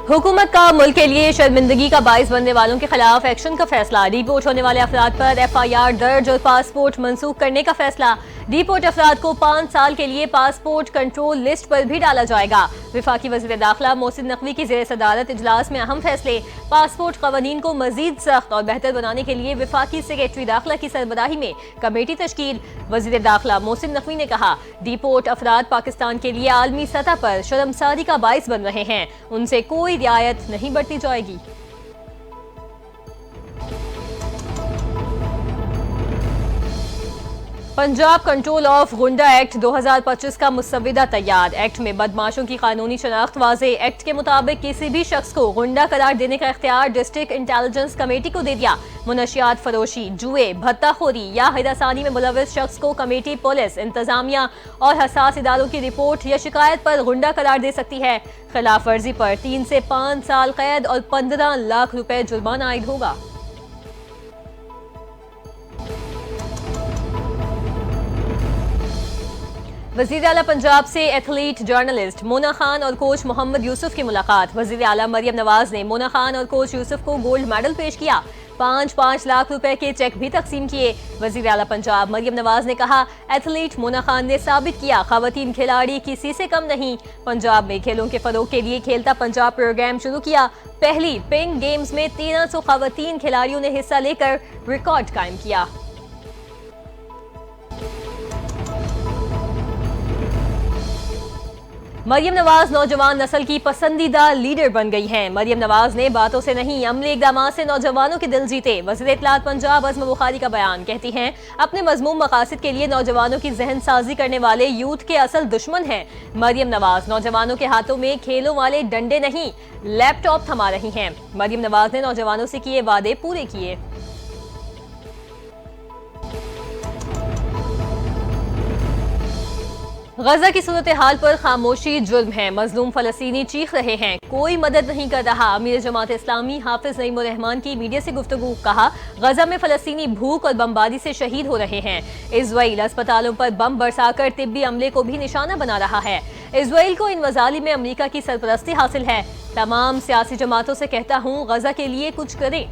हुकूमत का मुल्क के लिए शर्मिंदगी का बाइस बनने वालों के खिलाफ एक्शन का फैसला। रिपोर्ट होने वाले अफराद पर FIR दर्ज और पासपोर्ट मंसूख करने का फैसला। रिपोर्ट अफराद को 5 साल के लिए पासपोर्ट कंट्रोल लिस्ट पर भी डाला जाएगा। वफाकी वज़ीर दाखिला मोहसिन नकवी की ज़ेर सदारत इजलास में अहम फैसले। पासपोर्ट क़वानीन को मजीद सख्त और बेहतर बनाने के लिए वफाकी सेक्रेटरी दाखिला की सरबराही में कमेटी तश्कील। वज़ीर दाखिला मोहसिन नकवी ने कहा, डिपोर्ट अफराद पाकिस्तान के लिए आलमी सतह पर शर्मसारी का बाइस बन रहे हैं, उनसे कोई रियायत नहीं बरती जाएगी। पंजाब कंट्रोल ऑफ गुंडा एक्ट 2025 का मुसव्विदा तैयार। एक्ट में बदमाशों की कानूनी शनाख्त वाज़े। एक्ट के मुताबिक किसी भी शख्स को गुंडा करार देने का इख्तियार डिस्ट्रिक्ट इंटेलिजेंस कमेटी को दे दिया। मुनशियात फरोशी, जुए, भत्ताखोरी या हिरासानी में मुलव्वस शख्स को कमेटी पुलिस, इंतजामिया और हसास इदारों की रिपोर्ट या शिकायत पर गुंडा करार दे सकती है। खिलाफ वर्जी पर 3 से 5 साल कैद और 15 लाख रुपए जुर्माना आयद होगा। वज़ीर आला पंजाब से एथलीट, जर्नलिस्ट मोना खान और कोच मोहम्मद यूसुफ की मुलाकात। वज़ीर आला मरियम नवाज ने मोना खान और कोच यूसुफ को गोल्ड मेडल पेश किया। 5-5 लाख रुपए के चेक भी तकसीम किए। वज़ीर आला पंजाब मरियम नवाज ने कहा, एथलीट मोना खान ने साबित किया खवातीन खिलाड़ी किसी से कम नहीं। पंजाब में खेलों के फरोग के लिए खेलता पंजाब प्रोग्राम शुरू किया। पहली पिंक गेम्स में 1300 खवातीन खिलाड़ियों ने हिस्सा लेकर रिकॉर्ड कायम किया। मरियम नवाज नौजवान नस्ल की पसंदीदा लीडर बन गई हैं। मरियम नवाज ने बातों से नहीं, अमली इक़दामात से नौजवानों के दिल जीते। वज़ीर इत्तलात पंजाब अज़्म बुखारी का बयान। कहती हैं, अपने मज़मूम मकासद के लिए नौजवानों की जहन साजी करने वाले यूथ के असल दुश्मन हैं। मरियम नवाज नौजवानों के हाथों में खेलों वाले डंडे नहीं, लैपटॉप थमा रही हैं। मरियम नवाज ने नौजवानों से किए वादे पूरे किए। गजा की सूरत हाल पर खामोशी जुर्म है। मजलूम फलस्तीनी चीख रहे हैं, कोई मदद नहीं कर रहा। अमीर जमात इस्लामी हाफिज नईमुर रहमान की मीडिया से गुफ्तगू। कहा, गजा में फलस्तीनी भूख और बमबारी से शहीद हो रहे हैं। इजराइल अस्पतालों पर बम बरसाकर तिब्बी अमले को भी निशाना बना रहा है। इजराइल को इन मजालिम में अमरीका की सरपरस्ती हासिल है। तमाम सियासी जमातों से कहता हूँ, गजा के लिए कुछ करें।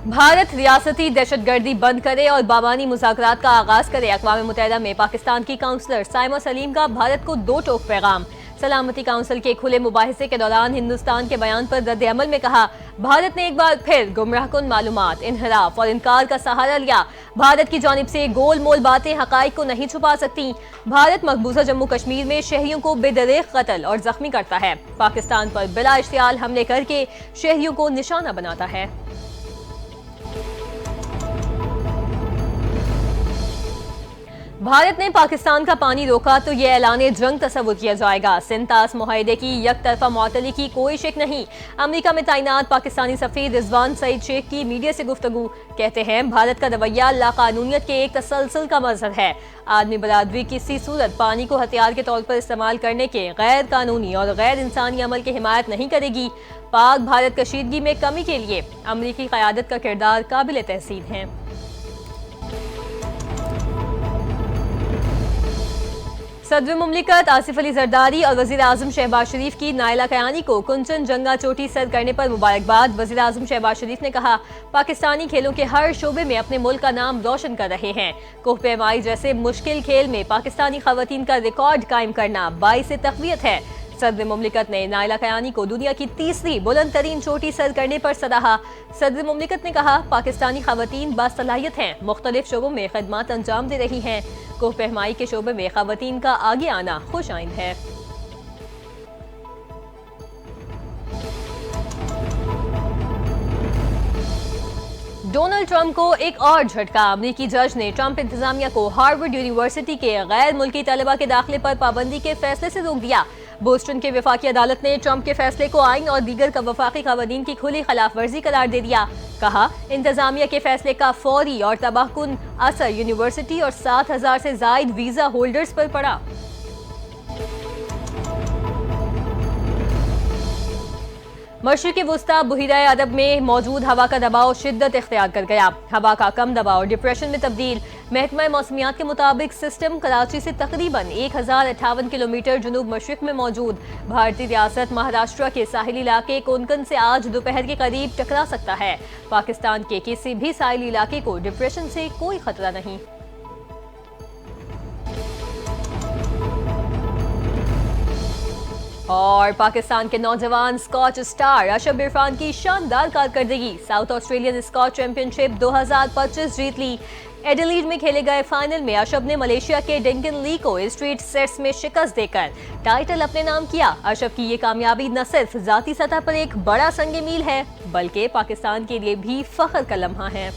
भारत रियासती दहशतगर्दी बंद करे और बाबानी मुज़ाकरात का आगाज करे। अक़वाम मुत्तहिदा में पाकिस्तान की काउंसलर साइमा सलीम का भारत को 2 टोक पैगाम। सलामती काउंसिल के खुले मुबाहिसे के दौरान हिंदुस्तान के बयान पर रद्द अमल में कहा, भारत ने एक बार फिर गुमराहकुन मालूमात, इनहराफ और इनकार का सहारा लिया। भारत की जानिब से गोल मोल बातें हकाइक को नहीं छुपा सकती। भारत मकबूजा जम्मू कश्मीर में शहरियों को बेदरेक कत्ल और जख्मी करता है। पाकिस्तान पर बिला इश्तियाल हमले करके शहरियों को निशाना बनाता है। भारत ने पाकिस्तान का पानी रोका तो ये ऐलाने जंग तस्वुर किया जाएगा। सिंतास मुआहदे की यकतरफा मुअत्तली की कोई शक नहीं। अमेरिका में तैनात पाकिस्तानी सफीर रिजवान सईद शेख की मीडिया से गुफ्तगू। कहते हैं, भारत का रवैया लाकानूनियत के एक तसलसल का मजहर है। आदमी बरादरी किसी सूरत पानी को हथियार के तौर पर इस्तेमाल करने के गैर कानूनी और गैर इंसानी अमल की हिमायत नहीं करेगी। पाक भारत कशीदगी में कमी के लिए अमरीकी क़यादत का किरदार काबिल तहसीन है। सदर मुमलिकत आसिफ अली जरदारी और वज़ीर आज़म शहबाज शरीफ की नायला कयानी को कुंचन जंगा चोटी सर करने पर मुबारकबाद। वज़ीर आज़म शहबाज शरीफ ने कहा, पाकिस्तानी खेलों के हर शोबे में अपने मुल्क का नाम रोशन कर रहे हैं। कोह पैमाई जैसे मुश्किल खेल में पाकिस्तानी खवातीन का रिकॉर्ड कायम करना बाइस तक़वियत है। सदर मुमलिकत ने नायला कयानी को दुनिया की 3री बुलंद तरीन चोटी सर करने पर सराहा। सदर मुमलिकत ने कहा, पाकिस्तानी खवातीन बासलाहियत हैं, मुख्तलिफ शोबों में खदमात अंजाम दे रही हैं। कोह पहमाई के शोबे में खवातीन का आगे आना खुश आइंद है। डोनाल्ड ट्रंप को एक और झटका। अमेरिकी जज ने ट्रंप इंतजामिया को हार्वर्ड यूनिवर्सिटी के गैर मुल्की तलबा के दाखिले पर पाबंदी के फैसले से रोक दिया। बोस्टन के वफाकी अदालत ने ट्रंप के फैसले को आइन और दीगर वफाकी कवानीन की खुली खिलाफ वर्जी करार दे दिया। कहा, इंतजामिया के फैसले का फौरी और तबाहकुन असर यूनिवर्सिटी और 7,000 से जायद वीजा होल्डर्स पर पड़ा। मशरिकी वुस्ता बुहिरा अरब में मौजूद हवा का दबाव शिद्दत इख्तियार कर गया। हवा का कम दबाव डिप्रेशन में तब्दील। महकमा मौसमियात के मुताबिक सिस्टम कराची से तकरीबन 1058 किलोमीटर जुनूब मशरिक में मौजूद भारतीय रियासत महाराष्ट्र के साहिली इलाके कोंकण से आज दोपहर के करीब टकरा सकता है। पाकिस्तान के किसी भी साहिली इलाके को डिप्रेशन से कोई खतरा नहीं। और पाकिस्तान के नौजवान स्कॉच स्टार अशब इरफान की शानदार कारकर्दगी, साउथ ऑस्ट्रेलियन स्कॉच चैंपियनशिप 2025 जीत ली। एडिलीड में खेले गए फाइनल में अशब ने मलेशिया के डेंकन ली को स्ट्रीट सेट्स में शिकस्त देकर टाइटल अपने नाम किया। अशब की ये कामयाबी न सिर्फ जाती सतह पर एक बड़ा संग मील है, बल्कि पाकिस्तान के लिए भी फख्र का लम्हा है।